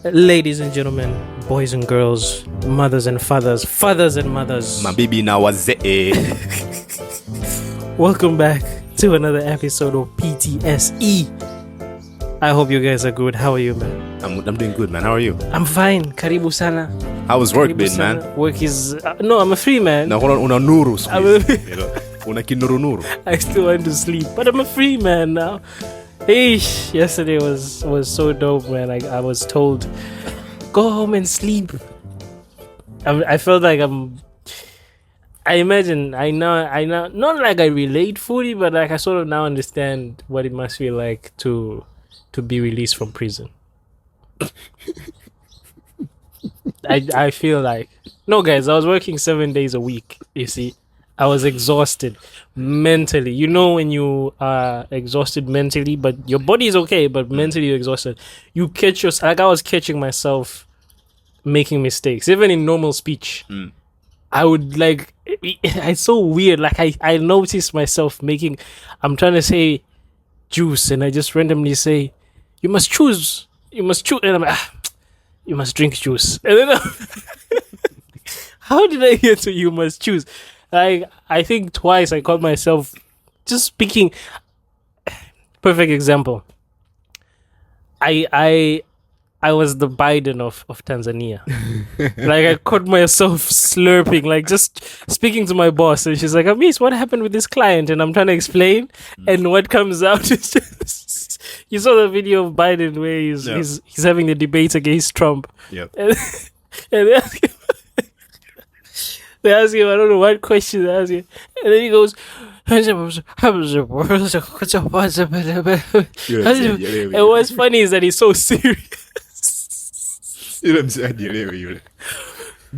Ladies and gentlemen, boys and girls, mothers and fathers, fathers and mothers. Mabibi na wazee. Welcome back to another episode of PTSE. I hope you guys are good. How are you, man? I'm doing good, man. How are you? I'm fine. Karibu sana. How was work Karibu been, sana. man? Work is... no, I'm a free man. Na una nuru squeeze, you know? Una kinuru nuru. I still want to sleep, but I'm a free man now. Eesh, yesterday was so dope, man. I was told, go home and sleep. I felt like I know, not like I relate fully, but like I sort of now understand what it must feel like to be released from prison. I feel like, no guys, I was working 7 days a week, you see. I was exhausted mentally. You know when you are exhausted mentally, but your body is okay, but mentally you're exhausted. You catch yourself, like I was catching myself making mistakes, even in normal speech. I would like, it's so weird. Like I noticed myself I'm trying to say juice, and I just randomly say, you must choose. And I'm like, you must drink juice. And then how did I get to you must choose? I think twice I caught myself just speaking. Perfect example. I was the Biden of Tanzania. Like I caught myself slurping, like just speaking to my boss, and she's like, Amis, what happened with this client? And I'm trying to explain, and what comes out is just, you saw the video of Biden where he's having the debate against Trump. Yep. And they ask him, I don't know what question they ask him. And then he goes, and what's funny is that he's so serious. You know what I'm saying?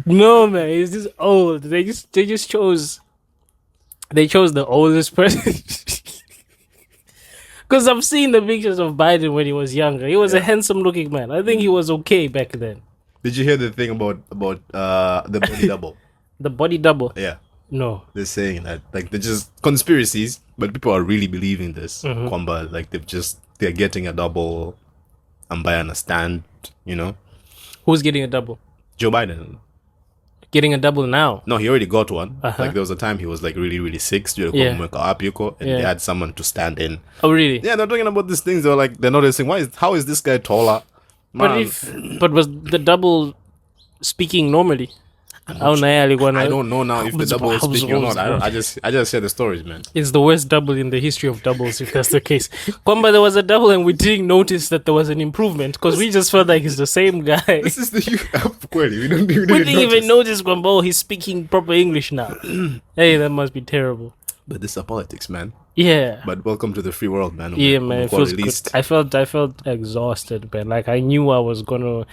No, man, he's just old. They chose the oldest person. Because I've seen the pictures of Biden when he was younger. He was a handsome looking man. I think he was okay back then. Did you hear the thing about the body double? The body double? Yeah. No. They're saying that, like, they're just conspiracies, but people are really believing this. Kwamba, like, they're getting a double and by understand, you know? Who's getting a double? Joe Biden. Getting a double now? No, he already got one. Uh-huh. Like, there was a time he was, like, really, really sick. And they had someone to stand in. Oh, really? Yeah, they're talking about these things. They're like, they're noticing, how is this guy taller? Man. But was the double speaking normally? I don't know now if the double is speaking or not. I just share the stories, man. It's the worst double in the history of doubles, if that's the case. Kwamba, there was a double and we didn't notice that there was an improvement because we just felt like it's the same guy. This is the we didn't even notice Kwamba, he's speaking proper English now. Hey, that must be terrible. But this is politics, man. Yeah. But welcome to the free world, man. Yeah, man. It feels good. I felt exhausted, man. Like I knew I was gonna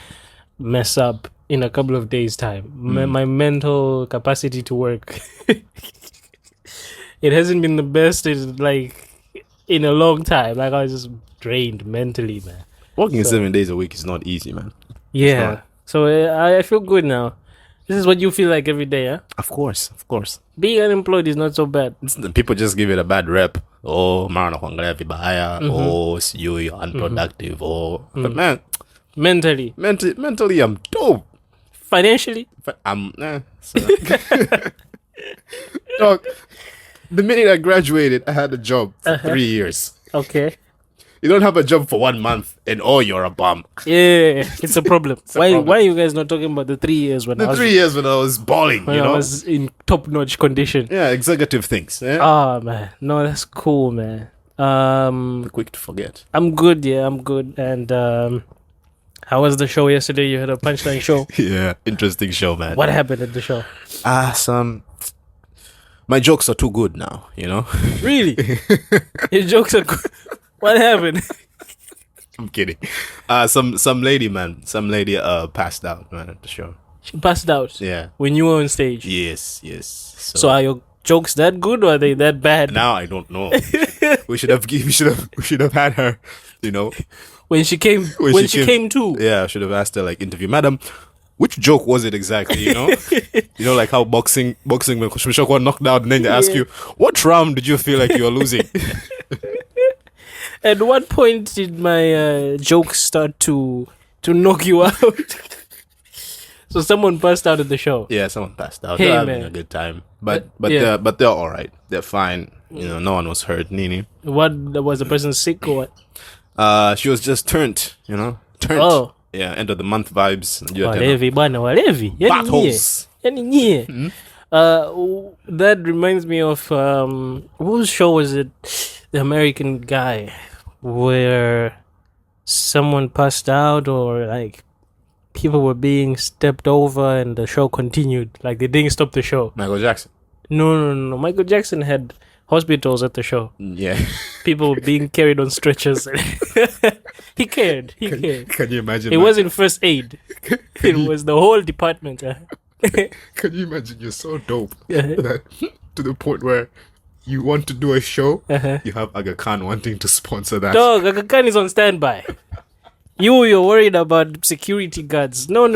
mess up in a couple of days' time. My mental capacity to work, it hasn't been the best in a long time. Like I was just drained mentally, man. Working 7 days a week is not easy, man. Yeah. So I feel good now. This is what you feel like every day, huh? Of course. Being unemployed is not so bad. People just give it a bad rep. Oh, man, oh, you're unproductive. But man, mentally, I'm dope. Financially, Dog, the minute I graduated, I had a job for 3 years. Okay. You don't have a job for 1 month and you're a bum. Yeah, it's a problem. Why are you guys not talking about the 3 years when I was balling, when I was in top-notch condition? Yeah, executive things. Yeah? Oh, man. No, that's cool, man. Quick to forget. I'm good, yeah, I'm good. And how was the show yesterday? You had a punchline show. Yeah, interesting show, man. What happened at the show? My jokes are too good now, you know? Really? Your jokes are good. What happened? I'm kidding. Some lady passed out, man, at the show. She passed out? Yeah. When you were on stage? Yes. So are your jokes that good or are they that bad? Now I don't know. we should have had her, you know. When she came too. Yeah, I should have asked her, like, interview, madam, which joke was it exactly, you know? You know, like how boxing when Kushmishok got knocked out and then they ask you, what round did you feel like you were losing? At what point did my jokes start to to knock you out. So someone passed out at the show. Yeah, someone passed out. Hey, They're having man. a good time, but yeah. they're all right. They're fine. You know, no one was hurt. Nini. What was the person sick or what? She was just turned. You know, turned. Oh. Yeah, end of the month vibes. Walevi bwana, walevi. Battles. Yani nyie. That reminds me of whose show was it? The American guy where someone passed out or like people were being stepped over and the show continued. Like they didn't stop the show. Michael Jackson. No. Michael Jackson had hospitals at the show. Yeah. People were being carried on stretchers. He cared. Can you imagine? It wasn't first aid. It was the whole department. Can you imagine? You're so dope Uh-huh. that to the point where you want to do a show, Uh-huh. you have Aga Khan wanting to sponsor that. Dog, Aga Khan is on standby. You're worried about security guards. No.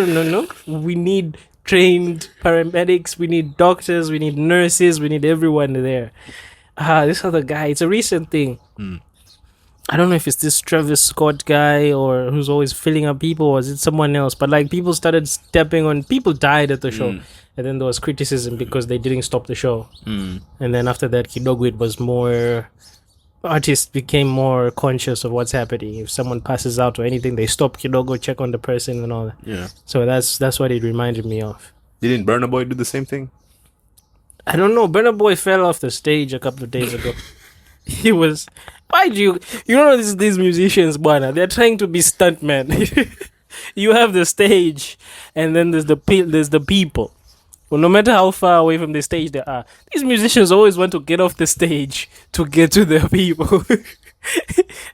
We need trained paramedics. We need doctors. We need nurses. We need everyone there. This other guy, it's a recent thing. I don't know if it's this Travis Scott guy or who's always filling up people, or is it someone else? But like people started stepping on, people died at the show, and then there was criticism because they didn't stop the show. And then after that, Kidogo, it was more, artists became more conscious of what's happening. If someone passes out or anything, they stop Kidogo, check on the person and all that. Yeah. So that's what it reminded me of. Didn't Burna Boy do the same thing? I don't know. Burna Boy fell off the stage a couple of days ago. He was. Why do you know these musicians, bwana? They're trying to be stuntmen. You have the stage, and then there's the people. Well, no matter how far away from the stage they are, these musicians always want to get off the stage to get to the people.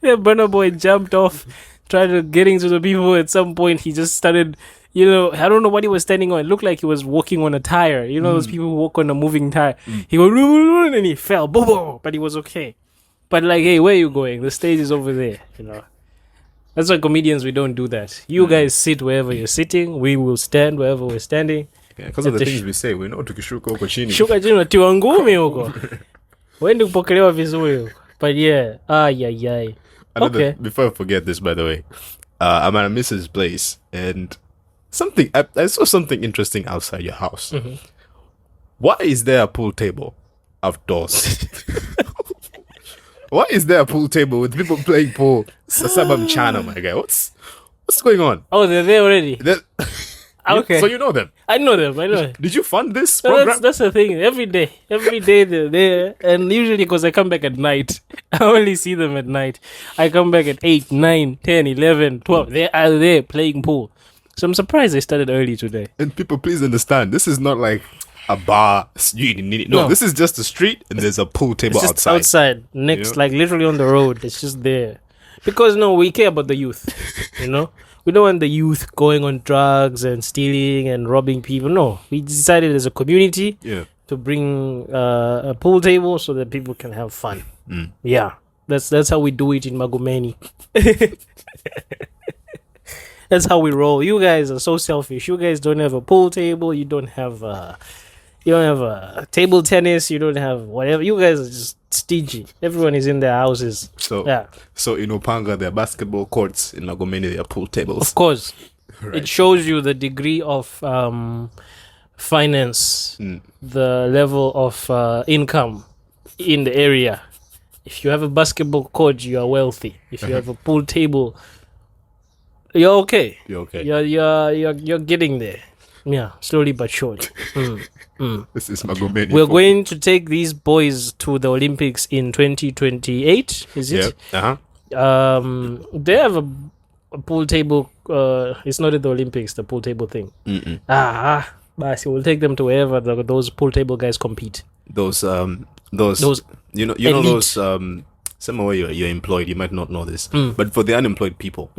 Then Burna Boy jumped off, tried to getting to the people. At some point, he just started. You know, I don't know what he was standing on. It looked like he was walking on a tire. You know, those people who walk on a moving tire. He went, and he fell. Boom, boom, but he was okay. But like, hey, where are you going? The stage is over there. You know, that's why comedians, we don't do that. You guys sit wherever you're sitting. We will stand wherever we're standing. Yeah, because of the things we say, we know tukishuka huko chini. Shuka chini unatiwa ngumi huko. Wendi kupokelewa vizuri huko. But yeah, yay. Okay. Before I forget this, by the way, I'm at a Mrs. place and I saw something interesting outside your house. Why is there a pool table outdoors? Why is there a pool table with people playing pool? Sasaba mchana, my guy. What's going on? Oh, they're there already. Okay. So you know them. I know them. Did you fund this No, program? that's the thing. Every day they're there, and usually because I come back at night, I only see them at night. I come back at 8, 9, 10, 11, 12. They are there playing pool. So I'm surprised they started early today. And people, please understand, this is not like a bar. No, this is just a street, and there's a pool table It's just outside next, You know? like literally on the road. It's just there. Because no, we care about the youth. You know, we don't want the youth going on drugs and stealing and robbing people. No, we decided as a community to bring a pool table so that people can have fun. Yeah, that's how we do it in Magomeni. That's how we roll. You guys are so selfish. You guys don't have a pool table. You don't have a table tennis. You don't have whatever. You guys are just stingy. Everyone is in their houses. So yeah. So in Upanga, there are basketball courts. In Magomeni, there are pool tables. Of course. Right. It shows you the degree of finance, the level of income in the area. If you have a basketball court, you are wealthy. If you have a pool table, you're okay. You're okay. You're getting there. Yeah, slowly but surely. This is Magomeni. We're going to take these boys to the Olympics in 2028. Is it? Yeah. They have a pool table. It's not at the Olympics. The pool table thing. But we'll take them to wherever those pool table guys compete. Those you know elite. those somewhere you're employed, you might not know this, but for the unemployed people,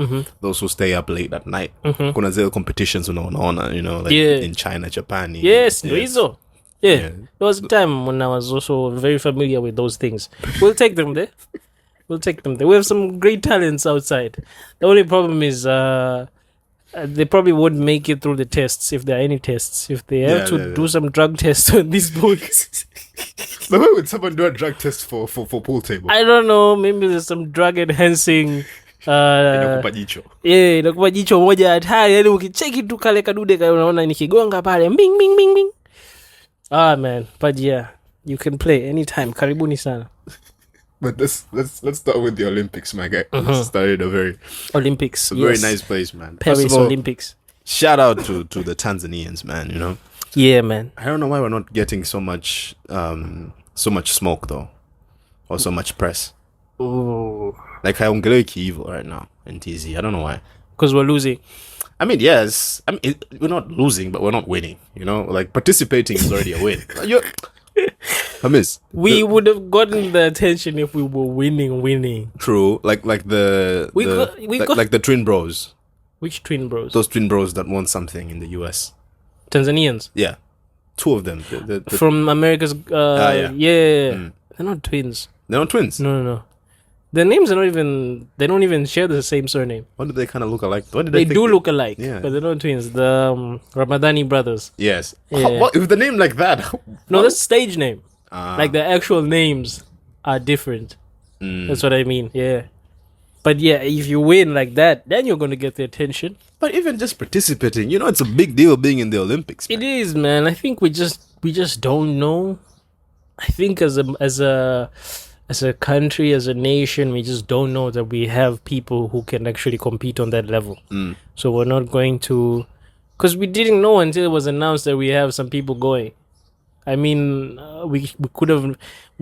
those who stay up late at night, kuna zile competitions unaona, you know, like in China, Japan. Yes, hizo. Yeah. There was a time when I was also very familiar with those things. We'll take them there. We have some great talents outside. The only problem is they probably won't make it through the tests, if there are any tests. If they have to do some drug tests on these boys. But why would someone do a drug test for pool table? I don't know. Maybe there's some drug enhancing Inakupa jicho. Inakupa jicho moja hatari, yani ukicheki tu kale kadude kale unaona nikigonga pale bing bing bing bing. Man, but yeah, you can play anytime. Karibuni sana. But let's start with the Olympics, my guy. Let's start in a very Olympics. very nice place, man. Paris Olympics. Shout out to the Tanzanians, man. You know. Yeah, man. I don't know why we're not getting so much smoke though, or so much press. Ooh. Like haongelewi kiivo right now in TZ. I don't know why. Because we're losing. I mean, yes. I mean, we're not losing, but we're not winning. You know, like participating is already a win. We would have gotten the attention if we were winning. True. Like the twin bros. Which twin bros? Those twin bros that won something in the US. Tanzanians. Yeah. Two of them. The from America's. Yeah. Mm. They're not twins. They're not twins. No. Their names are not even. They don't even share the same surname. What do they kind of look alike? They do look alike. Yeah. But they're not twins. The Ramadani brothers. Yes. Yeah. What with the name like that? No, that's stage name. Like the actual names are different. That's what I mean. Yeah. But yeah, if you win like that, then you're gonna get the attention. But even just participating, you know, it's a big deal being in the Olympics. Man. It is, man. I think we just don't know. I think as a country, as a nation, we just don't know that we have people who can actually compete on that level. So we're not going to, because we didn't know until it was announced that we have some people going. I mean, we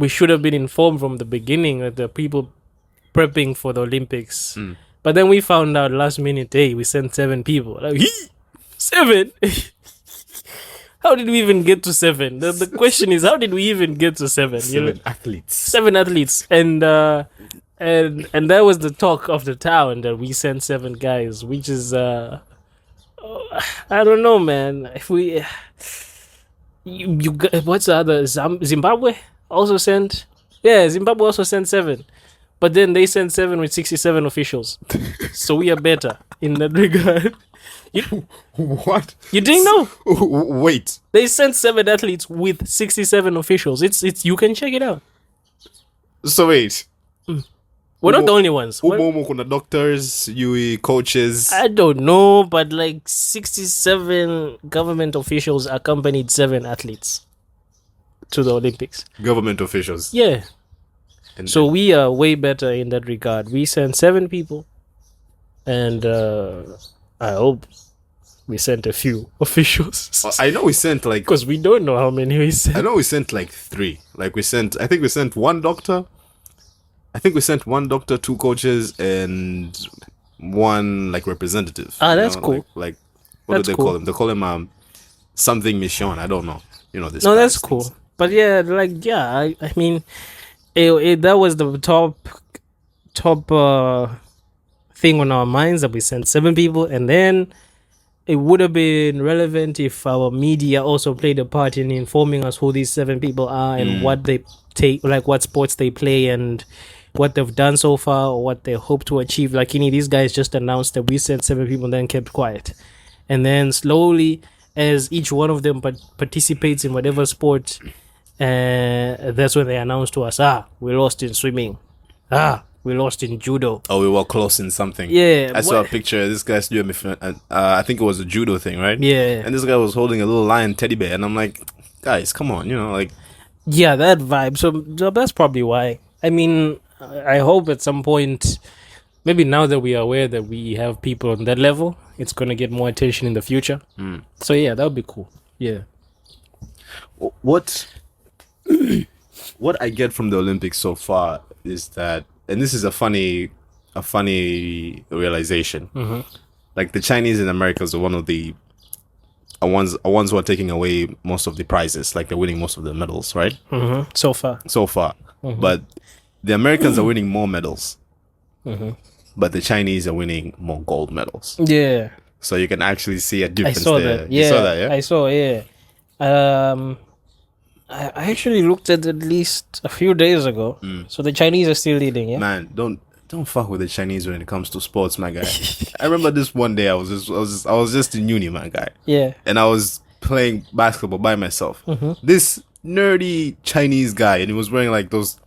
should have been informed from the beginning that the people prepping for the Olympics. But then we found out last minute, hey, we sent 7 people. Like, 7? How did we even get to 7? The question is, how did we even get to 7? 7 athletes. 7 athletes. And that was the talk of the town, that we sent 7 guys, which is, I don't know, man. If we... what's the other? Zimbabwe also sent? Yeah, Zimbabwe also sent 7. But then they sent 7 with 67 officials. So we are better in that regard. What? You didn't know? Wait. They sent 7 athletes with 67 officials. It's you can check it out. So wait. We're not the only ones. Kuna doctors, coaches. I don't know, but like 67 government officials accompanied 7 athletes to the Olympics. Government officials. Yeah. So we are way better in that regard. We sent 7 people, and I hope we sent a few officials. I know we sent like, because we don't know how many we sent. I know we sent like 3. Like I think we sent 1 doctor. I think we sent 1 doctor, 2 coaches, and 1 like representative. That's cool. Like what do they call him? They call him something mission. I don't know. You know this. No, that's cool. But yeah, like I mean. That was the top thing on our minds, that we sent 7 people, and then it would have been relevant if our media also played a part in informing us who these 7 people are and what they take, like what sports they play and what they've done so far or what they hope to achieve. Like these guys just announced that we sent 7 people and then kept quiet, and then slowly, as each one of them participates in whatever sport. That's when they announced to us, we lost in swimming. We lost in judo. Oh, we were close in something. Yeah. I saw a picture. This guy's doing I think it was a judo thing, right? Yeah. And this guy was holding a little lion teddy bear. And I'm like, guys, come on, like... Yeah, that vibe. So that's probably why. I mean, I hope at some point, maybe now that we are aware that we have people on that level, it's going to get more attention in the future. So yeah, that would be cool. Yeah. What I get from the Olympics so far is that, and this is a funny realization. Like the Chinese and Americans are one of the ones who are taking away most of the prizes. Like they're winning most of the medals, right? So far. But the Americans are winning more medals. But the Chinese are winning more gold medals. Yeah. So you can actually see a difference I saw there. That. Yeah. You saw that, yeah? I saw, yeah. I actually looked at least a few days ago. So the Chinese are still leading, yeah? Man, don't fuck with the Chinese when it comes to sports, my guy. I remember this one day I was just in uni, my guy. Yeah. And I was playing basketball by myself. This nerdy Chinese guy, and he was wearing like those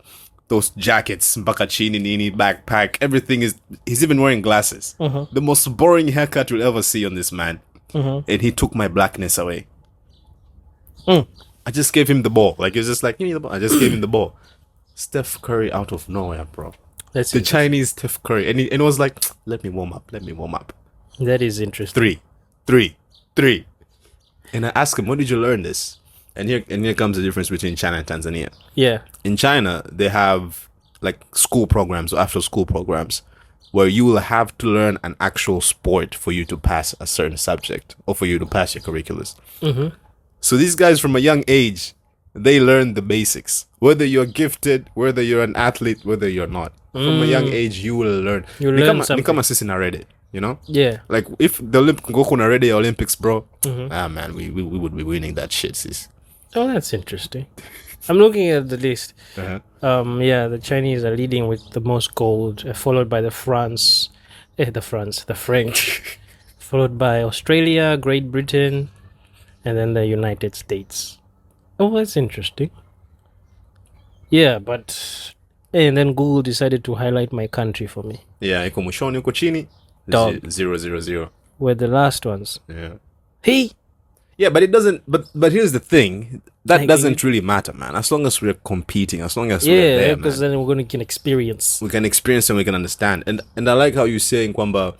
those jackets, bakachini, nini, backpack, everything is. He's even wearing glasses. The most boring haircut you'll ever see on this man. And he took my blackness away. I just gave him the ball. Like, it was just like, give me the ball. I just gave him the ball. Steph Curry out of nowhere, bro. That's the Chinese Steph Curry. And it was like, let me warm up. That is interesting. Three. And I asked him, when did you learn this? And here comes the difference between China and Tanzania. Yeah. In China, they have like school programs or after school programs where you will have to learn an actual sport for you to pass a certain subject or for you to pass your curriculums. So these guys from a young age, they learn the basics. Whether you're gifted, whether you're an athlete, whether you're not. From a young age, you will learn. You learn something. Nikama sisi na ready, you know? Yeah. Like, if the Goku na ready Olympics, bro, man, we would be winning that shit, sis. Oh, that's interesting. I'm looking at the list. The Chinese are leading with the most gold, followed by the French, followed by Australia, Great Britain, and then the United States. Oh, that's interesting. Yeah, and then Google decided to highlight my country for me. Yeah, iko mwishoni uko chini. Dog. 000. We're the last ones. Yeah. Hey. Yeah, but it doesn't. But here's the thing. That doesn't really matter, man. As long as we're competing, as long as we're there, because then we're going to get experience. We can experience and we can understand. And I like how you say, Kwamba,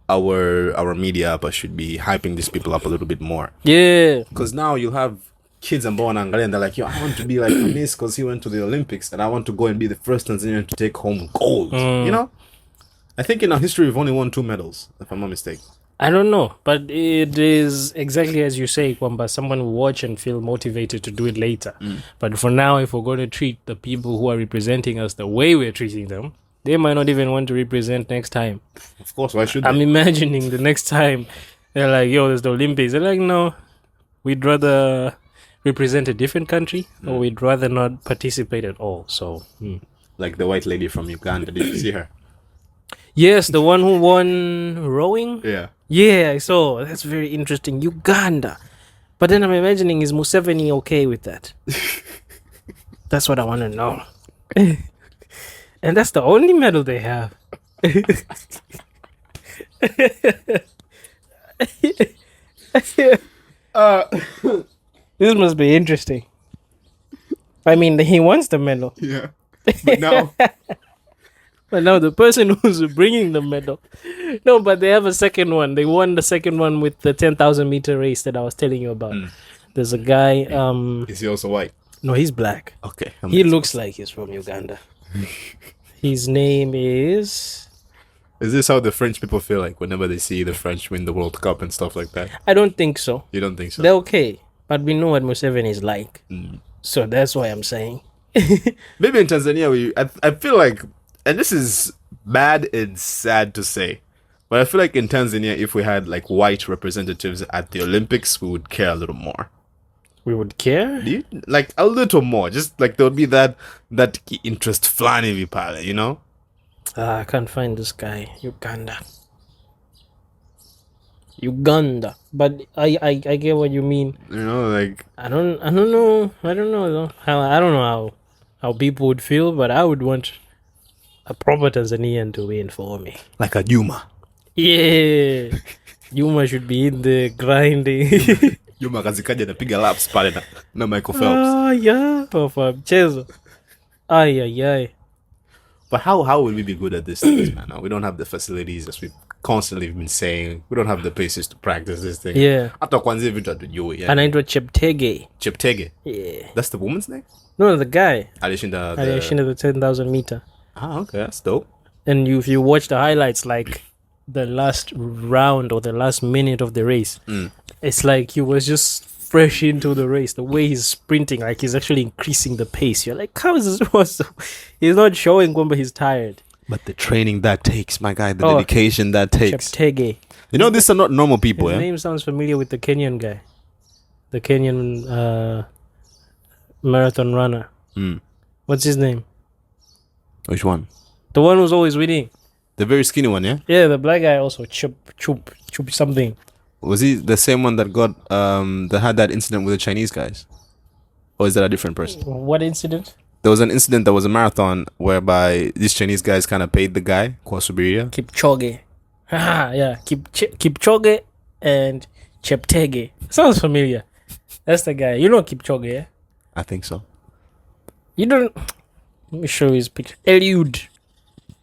our media should be hyping these people up a little bit more. Yeah. Because now you have kids and and they're like, yo, I want to be like Amis because he went to the Olympics and I want to go and be the first Tanzanian to take home gold. You know? I think in our history we've only won 2 medals, if I'm not mistaken. I don't know, but it is exactly as you say, Kwamba, someone will watch and feel motivated to do it later. But for now, if we're going to treat the people who are representing us the way we're treating them, they might not even want to represent next time. Of course, why should they? I'm imagining the next time they're like, yo, there's the Olympics. They're like, no, we'd rather represent a different country or we'd rather not participate at all. So, like the white lady from Uganda, did you see her? Yes, the one who won rowing? Yeah, I saw. That's very interesting. Uganda. But then I'm imagining, is Museveni okay with that? That's what I want to know. And that's the only medal they have. This must be interesting. I mean, he wants the medal. Yeah. But now... But now the person who's bringing the medal. No, but they have a second one. They won the second one with the 10,000 meter race that I was telling you about. There's a guy. Is he also white? No, he's black. Okay. He looks like he's from Uganda. His name is... Is this how the French people feel like whenever they see the French win the World Cup and stuff like that? I don't think so. You don't think so? They're okay. But we know what Museveni is like. So that's why I'm saying. Maybe in Tanzania, I feel like... And this is bad and sad to say, but I feel like in Tanzania, if we had like white representatives at the Olympics, we would care a little more. We would care? Like a little more. Just like there would be that interest flani vipale, you know? I can't find this guy. Uganda. But I get what you mean. You know, like I don't know though. I don't know how people would feel, but I would want a proper Tanzanian to win for me. Like a Juma. Yeah. Juma should be in the grinding. Juma kazikaja napiga laps pale na Michael Phelps. Yeah. Of mchezo. Ay. But how will we be good at this thing, man? We don't have the facilities, as we've constantly been saying. We don't have the places to practice this thing. Yeah. Hata kwanza vitu hatujui. Anaitwa Cheptegei. Cheptegei. Yeah. That's the woman's name? No, the guy. Alishinda the 10,000 meter. Ah, okay, that's dope. And if you watch the highlights, like the last round or the last minute of the race, it's like he was just fresh into the race. The way he's sprinting, like he's actually increasing the pace. You're like, how is this possible? He's not showing Kwamba he's tired. But the training that takes, my guy, the dedication that takes. Cheptegei. You know, these are not normal people. His name sounds familiar with the Kenyan guy. The Kenyan marathon runner. What's his name? Which one? The one who's always winning. The very skinny one, yeah? Yeah, the black guy also. Chup something. Was he the same one that that had that incident with the Chinese guys? Or is that a different person? What incident? There was an incident. There was a marathon whereby these Chinese guys kind of paid the guy Kwasubiria. Kipchoge. Yeah, Kipchoge and Cheptege. Sounds familiar. That's the guy. You know Kipchoge, yeah? I think so. You don't. Let me show you his picture. Eliud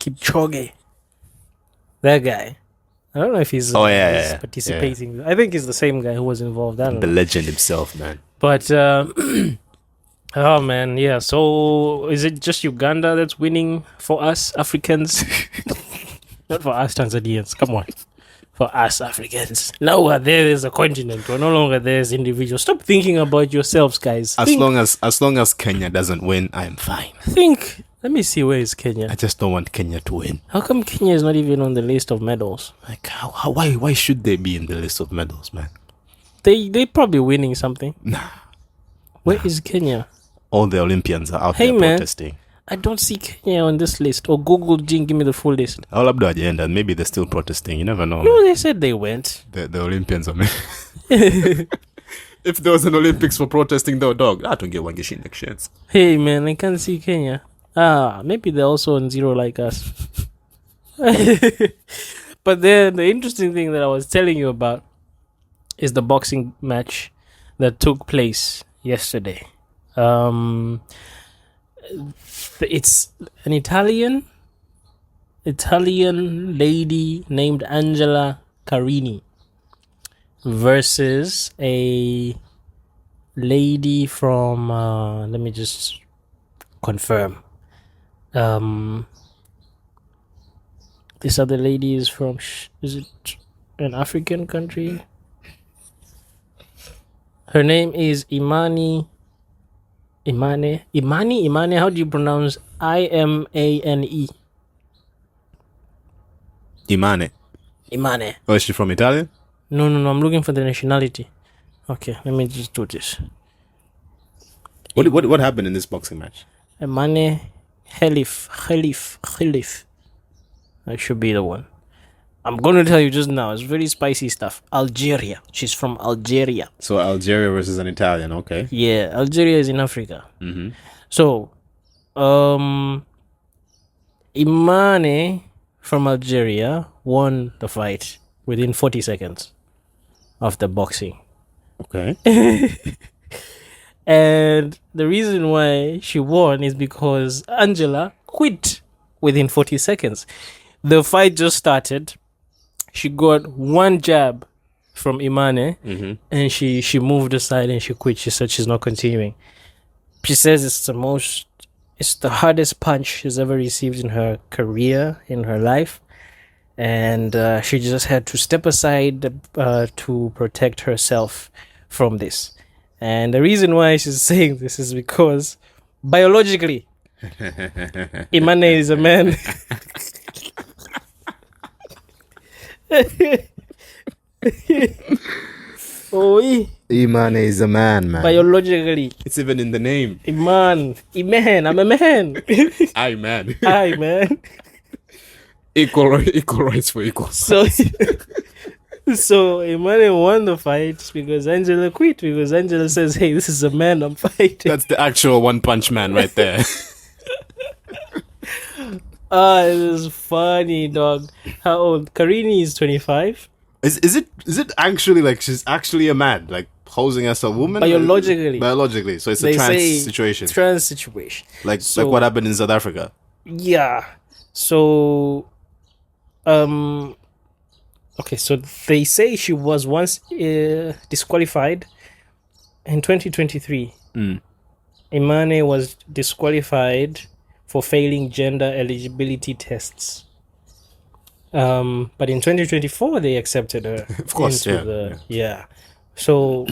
Kipchoge. That guy. I don't know if he's, participating. I think he's the same guy who was involved. I don't The know. legend himself, man. But, oh man, yeah. So is it just Uganda that's winning for us Africans? Not for us Tanzanians. Come on. For us Africans. Now we're there as a continent. We're no longer there as individuals. Stop thinking about yourselves, guys. As long as Kenya doesn't win, I am fine. Think. Let me see, where is Kenya? I just don't want Kenya to win. How come Kenya is not even on the list of medals? Like why should they be in the list of medals, man? They probably winning something. Nah. Where is Kenya? All the Olympians are out Hey, there man. protesting. I don't see Kenya on this list. Or Google Jing, give me the full list. All up to agenda. Maybe they're still protesting. You never know. No, they said they went. The Olympians are. If there was an Olympics for protesting, though, dog, I don't get one next chance. Hey man, I can't see Kenya. Maybe they're also on zero like us. But then the interesting thing that I was telling you about is the boxing match that took place yesterday. It's an Italian lady named Angela Carini versus a lady from let me just confirm. This other lady is from is it an African country? Her name is Imane. How do you pronounce Imane? Imane. Oh, is she from Italy? No. I'm looking for the nationality. Okay, let me just do this. What happened in this boxing match? Imane Khalif. That should be the one. I'm going to tell you just now. It's very spicy stuff. Algeria. She's from Algeria. So Algeria versus an Italian, okay. Yeah, Algeria is in Africa. Mm-hmm. So, Imane from Algeria won the fight within 40 seconds of the boxing. Okay. And the reason why she won is because Angela quit within 40 seconds. The fight just started. She got one jab from Imane, and she moved aside and she quit. She said she's not continuing. She says it's the hardest punch she's ever received in her career, in her life. And she just had to step aside to protect herself from this. And the reason why she's saying this is because biologically, Imane is a man. Imane is a man. Biologically, It's even in the name. I'm a man. I man. Hi, man. Equal rights for equals. So Imane won the fight because Angela quit, because Angela says, hey, this is a man I'm fighting. That's the actual One Punch Man right there. It is funny, dog. How old? Carini is 25. Is it actually like she's actually a man, like posing as a woman? Biologically. So it's a trans situation. Trans situation. Like what happened in South Africa. Yeah. So okay, so they say she was once disqualified in 2023. Imane was disqualified for failing gender eligibility tests. But in 2024 they accepted her. Of course, yeah. So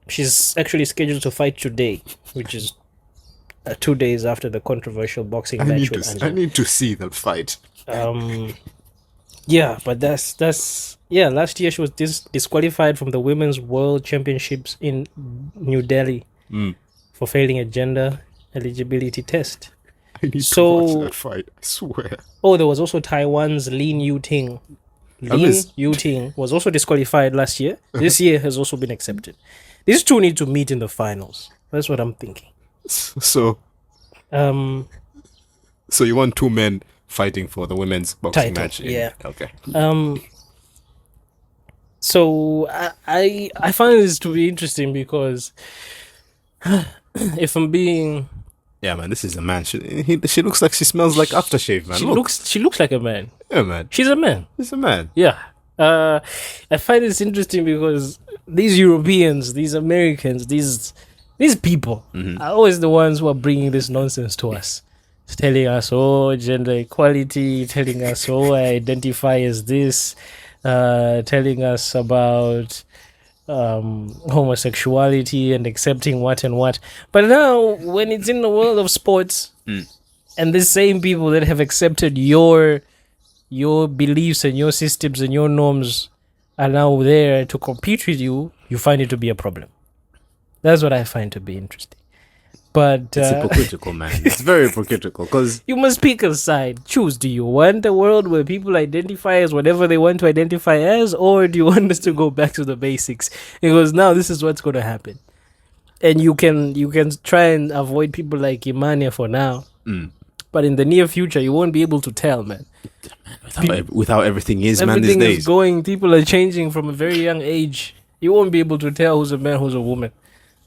she's actually scheduled to fight today, which is 2 days after the controversial boxing match with Angela. I need to see that fight. Yeah, but that's last year she was disqualified from the Women's World Championships in New Delhi for failing a gender eligibility test. I need to watch that fight, I swear. Oh, there was also Taiwan's Lin Yuting. Yuting was also disqualified last year. This year has also been accepted. These two need to meet in the finals. That's what I'm thinking. So Um, so you want two men fighting for the women's boxing Title, match? yeah. Okay. So I find this to be interesting because if I'm being, Yeah, man. This is a man. She looks like she smells like aftershave, man. she looks like a man. Yeah, man. She's a man. She's a man. Yeah. I find this interesting because these Europeans, these Americans, these people are always the ones who are bringing this nonsense to us. It's telling us, oh, gender equality, telling us, oh, I identify as this, telling us about homosexuality and accepting what and what. But now, when it's in the world of sports, and the same people that have accepted your beliefs and your systems and your norms are now there to compete with you, you find it to be a problem. That's what I find to be interesting. But It's hypocritical, man. It's very hypocritical because you must pick a side. Choose. Do you want a world where people identify as whatever they want to identify as, or do you want us to go back to the basics? Because now this is what's going to happen, and you can try and avoid people like Imania for now. But in the near future, you won't be able to tell, man. with how everything is, man, these Everything is days. going. People are changing from a very young age. You won't be able to tell who's a man, who's a woman.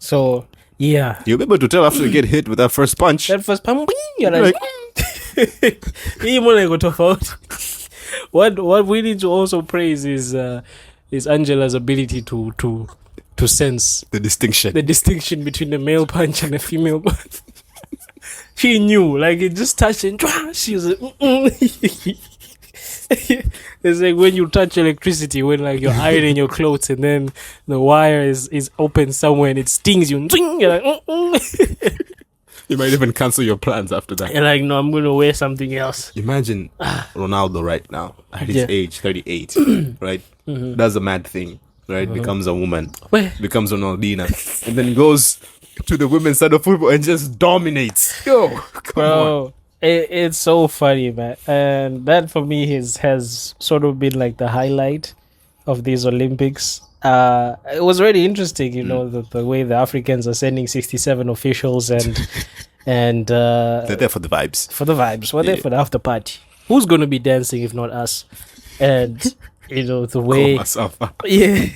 So yeah, You'll be able to tell after you get hit with that first punch. that first pam, you're like, hii mbona iko tofauti? What we need to also praise is Angela's ability to sense The distinction. the distinction between a male punch and a female punch. She knew, like it just touched and she was like, it's like when you touch electricity, when like you're ironing your clothes and then the wire is open somewhere and it stings you. You're like, You might even cancel your plans after that. you're like, no, I'm gonna wear something else. Imagine Ronaldo right now at his Yeah. age, 38, right? Does a mad thing, right? Becomes a woman, Where? becomes Ronaldina, and then goes to the women's side of football and just dominates. Yo, come on. Bro, it's so funny, man. And that for me has sort of been like the highlight of these Olympics. It was really interesting, you know, the way the Africans are sending 67 officials and They're there for the vibes. for the vibes. We're there Yeah. for the after party. Who's gonna be dancing if not us? And you know the way, Call myself up. yeah,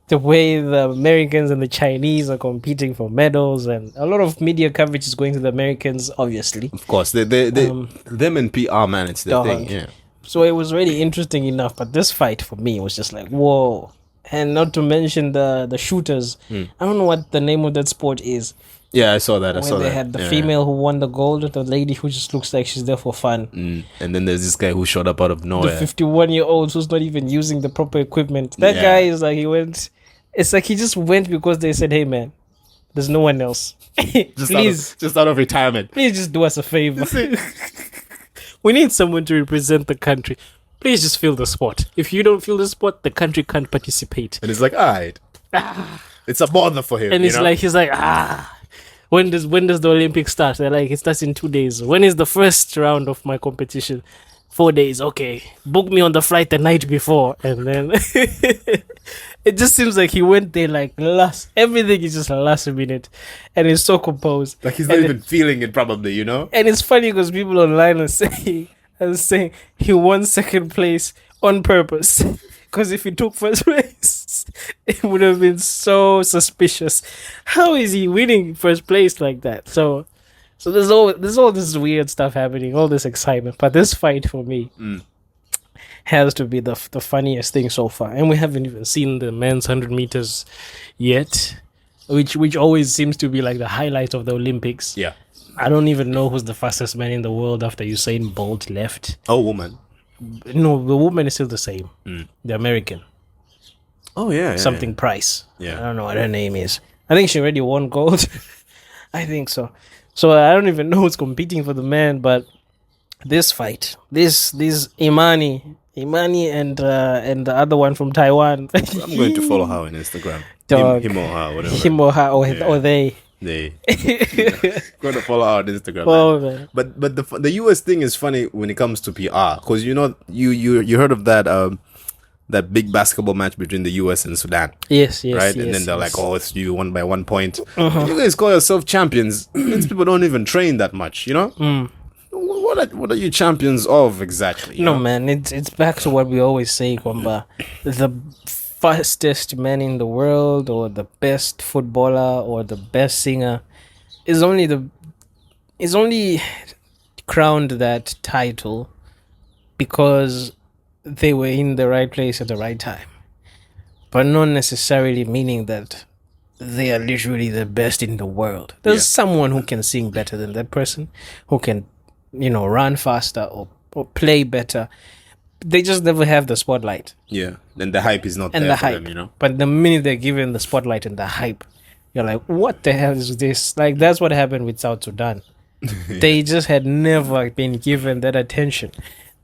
the way the Americans and the Chinese are competing for medals, and a lot of media coverage is going to the Americans, obviously. Of course, they them and PR, man, it's their Dog. thing. Yeah. So it was really interesting enough. But this fight for me was just like, whoa. And not to mention the shooters. I don't know what the name of that sport is. Yeah, I saw that. I Where saw they that. had the Yeah. female who won the gold, the lady who just looks like she's there for fun. And then there's this guy who showed up out of The nowhere. 51-year-old who's not even using the proper equipment. That Yeah. guy is like, he went. It's like he just went because they said, hey, man, there's no one else. Please, just out of retirement. please just do us a favor. We need someone to represent the country. Please just fill the spot. If you don't fill the spot, the country can't participate. And it's like, alright. It's a bother for him. And you it's know? like he's like, when does the Olympics start? They're like, it starts in 2 days. When is the first round of my competition? 4 days. Okay, book me on the flight the night before, and then it just seems like he went there like last. Everything is just last minute, and he's so composed. Like he's not And even feeling it, probably, you know? And it's funny because people online are saying he won second place on purpose. Because if he took first place, it would have been so suspicious. How is he winning first place like that? So there's all this weird stuff happening, all this excitement. But this fight for me has to be the funniest thing so far. And we haven't even seen the men's 100 meters yet, which always seems to be like the highlight of the Olympics. Yeah. I don't even know who's the fastest man in the world after Usain Bolt left. Oh, woman. No, the woman is still the same. The American. Oh, yeah. Something Price. Yeah. I don't know what her name is. I think she already won gold. I think so. So I don't even know who's competing for the man, but this fight, this Imani and the other one from Taiwan. I'm going to follow her on Instagram. Dog. Him or her, whatever. Him or her or they. They going to follow her on Instagram. Oh, man. man. But the US thing is funny when it comes to PR because you know you heard of that that big basketball match between the US and Sudan. Yes, Right? And then they're like, oh, it's you won by 1 point. You guys call yourself champions. These people don't even train that much, you know? What are you champions of exactly? You No, know? man, it's back to what we always say, Kwamba. The fastest man in the world, or the best footballer, or the best singer, is only crowned that title because they were in the right place at the right time, but not necessarily meaning that they are literally the best in the world. There's someone who can sing better than that person, who can, run faster or play better. They just never have the spotlight. Yeah. Then the hype is not And there the for hype. them, you know? But the minute they're given the spotlight and the hype, you're like, what the hell is this? Like, that's what happened with South Sudan. They just had never been given that attention.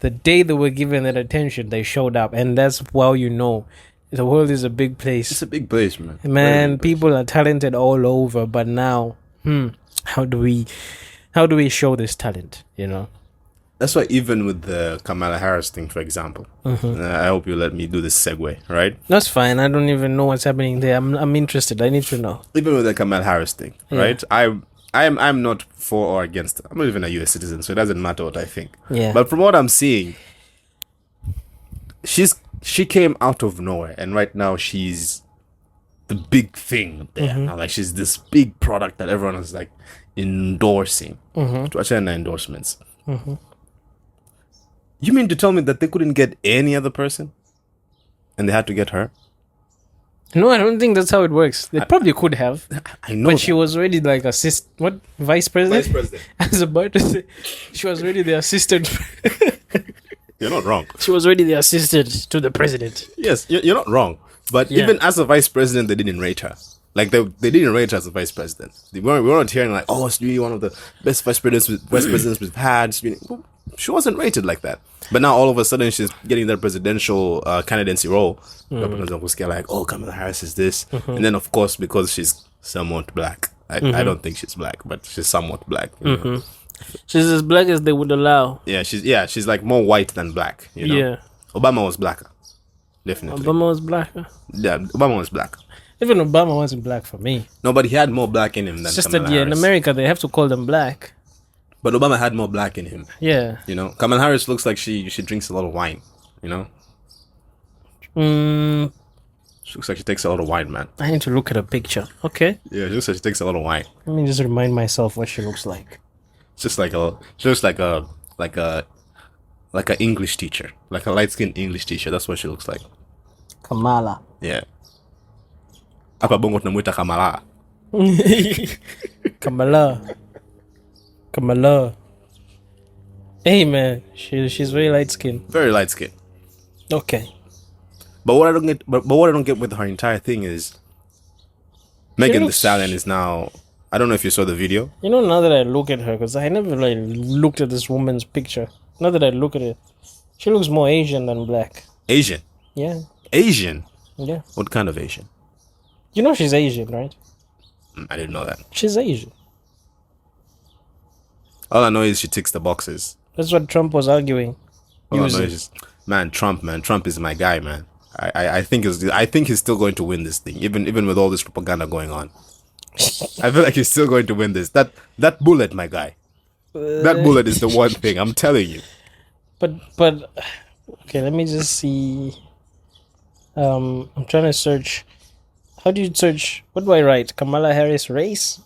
The day they were given that attention, they showed up. And that's how the world is a big place. It's a big place, man. Man, people are talented all over. But now, how do we show this talent, That's why even with the Kamala Harris thing, for example, I hope you let me do this segue, right? That's fine. I don't even know what's happening there. I'm interested. I need to know. Even with the Kamala Harris thing, right? I'm not for or against it. I'm not even a US citizen, so it doesn't matter what I think. Yeah. But from what I'm seeing, she came out of nowhere, and right now she's the big thing there. Now, like, she's this big product that everyone is like endorsing. To attend the endorsements. You mean to tell me that they couldn't get any other person, and they had to get her? No, I don't think that's how it works. They probably could have. I know, But she was already like vice president? Vice president. I was about to say, she was already the assistant. You're not wrong. She was already the assistant to the president. Yes, you're not wrong. But Yeah. even as a vice president, they didn't rate her. Like, they didn't rate her as a vice president. We weren't hearing like, oh, it's really one of the best vice presidents we've had. She wasn't rated like that. But now all of a sudden she's getting that presidential candidacy role. Like, oh, Kamala Harris is this. And then, of course, because she's somewhat black. I don't think she's black, but she's somewhat black. You know? She's as black as they would allow. Yeah, she's like more white than black. You know? Yeah. Obama was blacker. Definitely. Obama was blacker. Yeah, Obama was black. Even Obama wasn't black for me. No, but he had more black in him than It's just Kamala that, in Harris. America, they have to call them black. But Obama had more black in him. Yeah. You know, Kamala Harris looks like she drinks a lot of wine. You know, she looks like she takes a lot of wine, man. I need to look at a picture. Okay. Yeah, she looks like she takes a lot of wine. Let me just remind myself what she looks like. It's just like she looks like a English teacher, like a light skinned English teacher. That's what she looks like. Kamala. Yeah. Hapa bongo tunamuita Kamala. Kamala. Hey man, she's very light skinned. Very light skinned. Okay. But what I don't get with her entire thing is Megan Thee looks- Stallion is now. I don't know if you saw the video. Now that I look at her, because I never looked at this woman's picture. Now that I look at it, she looks more Asian than black. Asian. Yeah. Asian. Yeah. What kind of Asian? She's Asian, right? I didn't know that. She's Asian. All I know is she ticks the boxes. That's what Trump was arguing. All I know Using. is just, Trump is my guy, man. I think he's still going to win this thing, even with all this propaganda going on. I feel like he's still going to win this. That bullet, my guy. That bullet is the one thing, I'm telling you. But okay, let me just see. I'm trying to search. How do you search? What do I write? Kamala Harris race?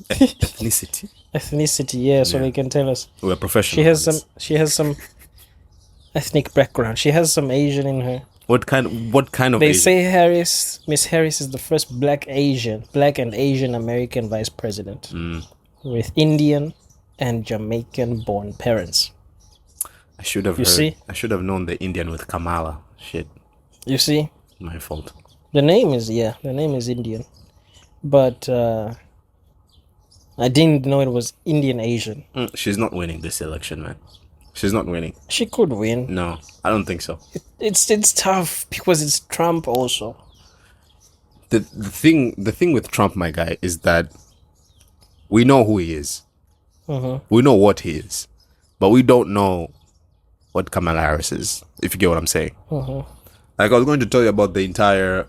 Ethnicity. Ethnicity, yeah, so they can tell us. We're professional. She has some ethnic background. She has some Asian in her. What kind of They Asian? say Miss Harris is the first black and Asian American vice president with Indian and Jamaican born parents. I should have see? I should have known the Indian with Kamala. Shit. You see? My fault. The name is Indian. But I didn't know it was Indian Asian. She's not winning this election, man. She's not winning. She could win. No, I don't think so. It's tough because it's Trump also. The thing with Trump, my guy, is that we know who he is. We know what he is, but we don't know what Kamala Harris is. If you get what I'm saying. Like I was going to tell you about the entire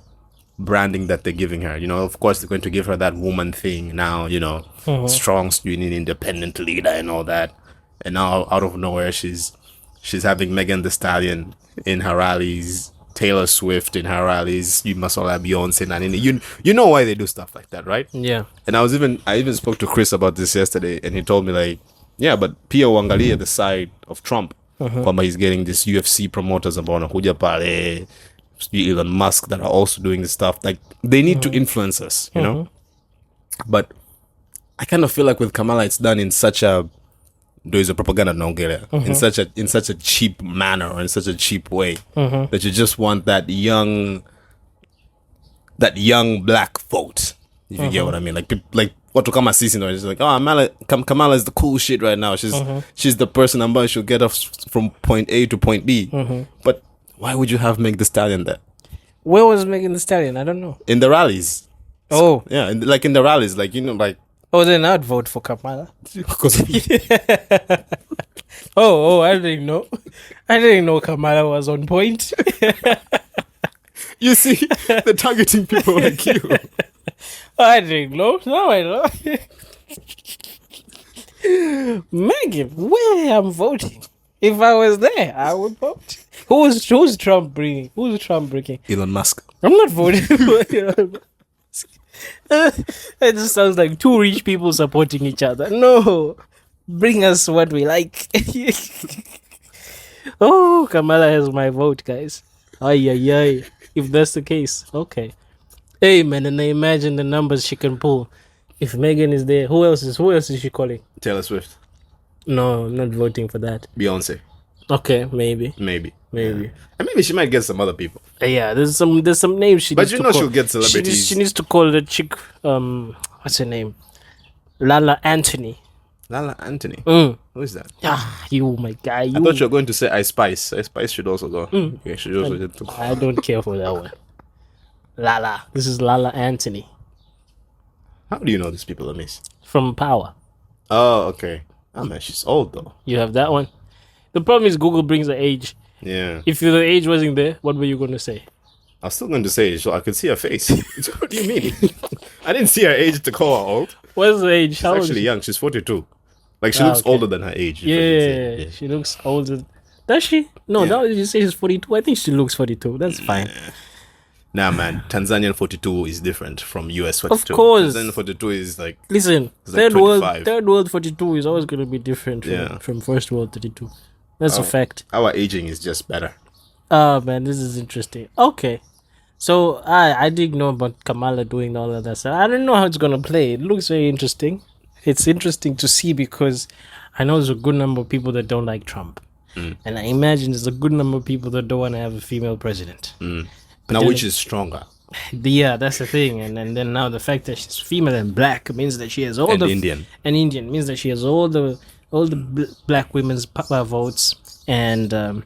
branding that they're giving her. You know, of course they're going to give her that woman thing now. You know, strong, student, independent leader, and all that. And now out of nowhere, she's having Megan Thee Stallion in her rallies, Taylor Swift in her rallies. You must all have Beyonce and you know why they do stuff like that, right? Yeah. And I even spoke to Chris about this yesterday, and he told me like, yeah, but pia uangalie the side of Trump. Kwamba he's getting this UFC promoters ambao wanakuja pale, Elon Musk that are also doing this stuff. Like they need to influence us, you know. But I kind of feel like with Kamala, it's done in such a there's a propaganda in such a cheap manner or in such a cheap way that you just want that young black vote, if you get what I mean. Like what to come assist, it's like, oh, Kamala is the cool shit right now. She's the person I'm she'll get us from point A to point B. But why would you have Meg Thee Stallion there? Where was Megan Thee Stallion? I don't know. In the rallies. Oh. Yeah, in the rallies, like, you know, like. Oh, then I'd vote for Kamala. Because I didn't know. I didn't know Kamala was on point. You see, they're targeting people like you. I didn't know. Now I know. Megan, where I'm voting. If I was there, I would vote. Who's Trump bringing? Who's Trump bringing? Elon Musk. I'm not voting for Elon Musk. It just sounds like two rich people supporting each other. No, bring us what we like. Oh, Kamala has my vote, guys. Ay. If that's the case, okay. Hey, man, and I imagine the numbers she can pull. If Megan is there, who else is she calling? Taylor Swift. No, I'm not voting for that. Beyonce. Okay, maybe. Yeah. And maybe she might get some other people. Yeah, there's some names she but needs you to know call. She'll get celebrities. She needs to call the chick, what's her name? Lala Anthony. Lala Anthony? Who is that? Ah, you, my guy. I thought you were going to say Ice Spice. Ice Spice should also go. Yeah, should also get to. I don't care for that one. Lala. This is Lala Anthony. How do you know these people, Miss? From Power. Oh, okay. Oh, man, she's old, though. You have that one. The problem is Google brings the age. Yeah. If the age wasn't there, what were you going to say? I was still going to say, so I could see her face. What do you mean? I didn't see her age to call her old. What's the age? She's actually young. She's 42. Like, she looks older than her age. Yeah, she looks older. Does she? No, now you say she's 42. I think she looks 42. That's fine. Nah, man. Tanzanian 42 is different from US 42. Of course. Tanzanian 42 is like... Listen, like third world 42 is always going to be different from first world 32. That's a fact. Our aging is just better. Oh, man, this is interesting. Okay. So, I didn't know about Kamala doing all of that stuff. I don't know how it's going to play. It looks very interesting. It's interesting to see because I know there's a good number of people that don't like Trump. And I imagine there's a good number of people that don't want to have a female president. Now, which is stronger? Yeah, that's the thing. And then now the fact that she's female and black means that she has all And the... Indian. And Indian means that she has all the black women's votes. And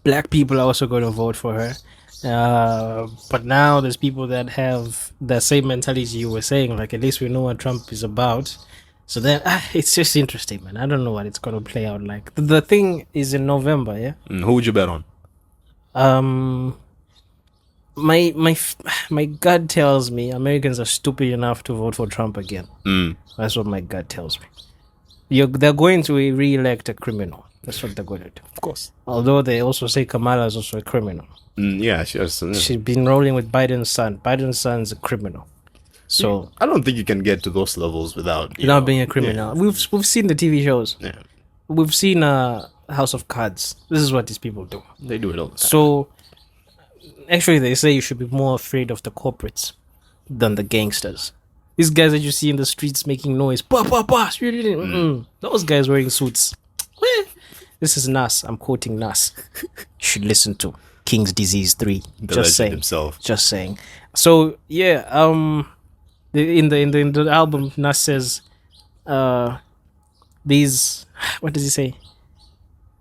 black people are also going to vote for her. But now there's people that have the same mentality you were saying. Like, at least we know what Trump is about. So then, it's just interesting, man. I don't know what it's going to play out like. The thing is in November, yeah? Who would you bet on? My gut tells me Americans are stupid enough to vote for Trump again. That's what my gut tells me. They're going to re-elect a criminal. That's what they're going to do. Of course. Although they also say Kamala is also a criminal. Yeah, she has. She's been rolling with Biden's son. Biden's son is a criminal. So I don't think you can get to those levels without not being a criminal. Yeah. We've seen the TV shows. Yeah. We've seen House of Cards. This is what these people do. They do it all the time. So actually, they say you should be more afraid of the corporates than the gangsters. These guys that you see in the streets making noise, those guys wearing suits. This is Nas. I'm quoting Nas. You should listen to King's Disease 3. Just saying. Himself. Just saying. So yeah, in the album, Nas says, these, what does he say?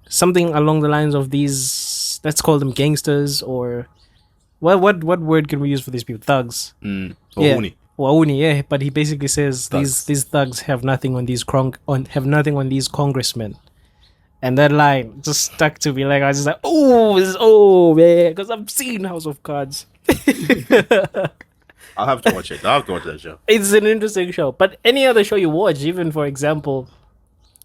Something along the lines of these. Let's call them gangsters, or what word can we use for these people? Thugs. Wahuni. Wahuni, yeah. But he basically says these thugs have nothing on these congressmen. And that line just stuck to me. Like I was just like, oh man, because I've seen House of Cards. I'll have to watch it. I'll have to watch that show. It's an interesting show. But any other show you watch, even for example,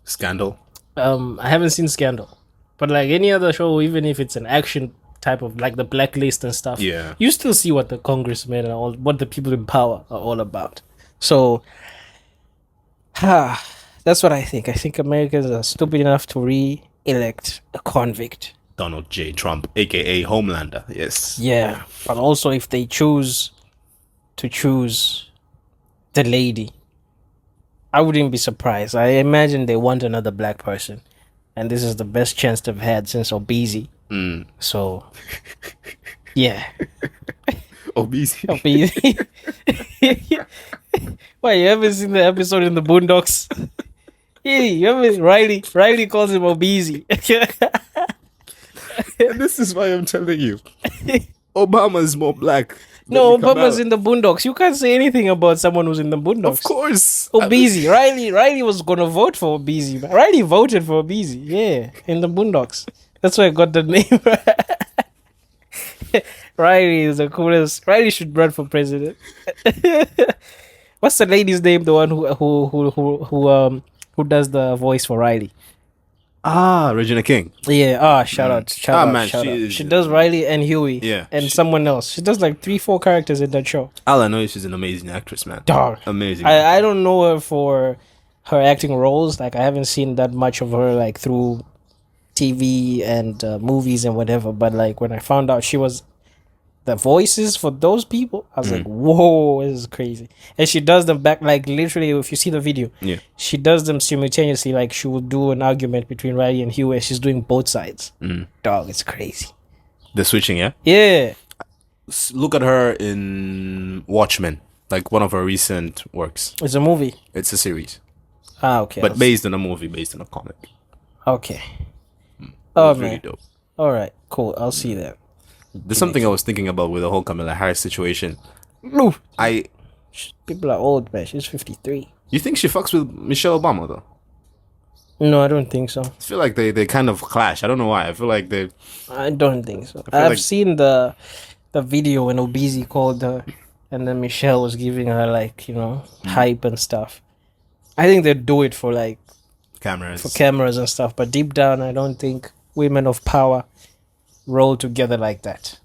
Scandal. I haven't seen Scandal, but like any other show, even if it's an action type of like the Blacklist and stuff, Yeah. you still see what the congressmen and all, what the people in power are all about. So, that's what I think. I think Americans are stupid enough to re-elect a convict. Donald J. Trump, aka Homelander. Yes. Yeah, but also if they choose to choose the lady, I wouldn't be surprised. I imagine they want another black person, and this is the best chance they've had since Obese. So, yeah. Obese. Obese. Why, you haven't seen the episode in the Boondocks? Hey, you haven't? Riley calls him Obese. And this is why I'm telling you, Obama is more black. No, Obama's in the Boondocks. You can't say anything about someone who's in the Boondocks. Of course. Obese. Riley was gonna vote for Obese. Riley voted for Obese. Yeah, in the Boondocks. That's why I got the name. Riley is the coolest. Riley should run for president. What's the lady's name? The one who does the voice for Riley? Regina King. Yeah. Shout out. Man, She does Riley and Huey. Yeah. And someone else. She does like 3-4 characters in that show. All I know is she's an amazing actress, man. Dog. Amazing. I don't know her for her acting roles. Like I haven't seen that much of her like through TV and movies and whatever. But like when I found out she was the voices for those people, I was like, whoa, this is crazy. And she does them back, like literally, if you see the video, she does them simultaneously. Like she will do an argument between Riley and Huey. She's doing both sides. Dog, it's crazy. The switching, yeah? Yeah. Look at her in Watchmen, like one of her recent works. It's a movie. It's a series. Okay. But based on a movie, based on a comic. Okay. Oh, It's man. really dope. All right. Cool. I'll see that. There's something I was thinking about with the whole Kamala Harris situation. No. I People are old, man. She's 53. You think she fucks with Michelle Obama though? No, I don't think so. I feel like they kind of clash. I don't know why. I feel like they. I don't think so. feel I've like- seen the video when Obese called her, and then Michelle was giving her like hype and stuff. I think they do it for like Cameras. for cameras and stuff, but deep down, I don't think women of power roll together like that.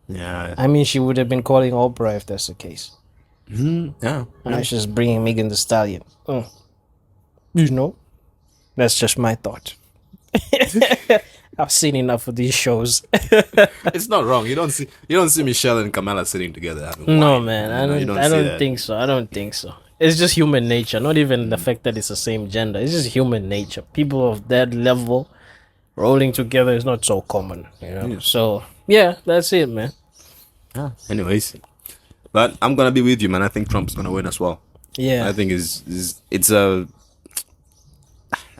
Yeah. I mean, she would have been calling Oprah if that's the case. Yeah. And she's just bringing Megan Thee Stallion. That's just my thought. I've seen enough of these shows. It's not wrong. You don't see Michelle and Kamala sitting together having No, wine. man, You I see don't that. think so. I don't think so. It's just human nature. Not even the fact that it's the same gender. It's just human nature. People of that level rolling together is not so common, Yeah. So yeah, that's it, man. Anyways, but I'm gonna be with you, man. I think Trump's gonna win as well. Yeah, I think it's a.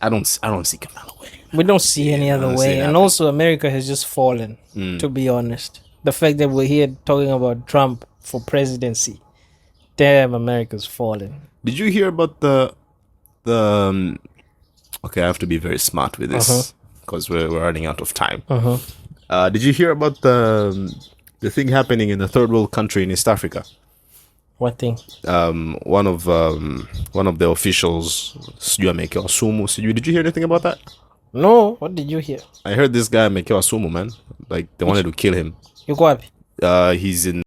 I don't see Kamala winning. we don't see any I other don't see way. it And happen. also, America has just fallen. To be honest, the fact that we're here talking about Trump for presidency, damn, America's fallen. Did you hear about the? Okay, I have to be very smart with this because we're running out of time. Did you hear about the thing happening in a third world country in East Africa? What thing? One of the officials, sijui amewekewa sumu, sijui. Did you hear anything about that? No, what did you hear? I heard this guy amewekewa sumu, man. Like they wanted to kill him. Yuko wapi? He's in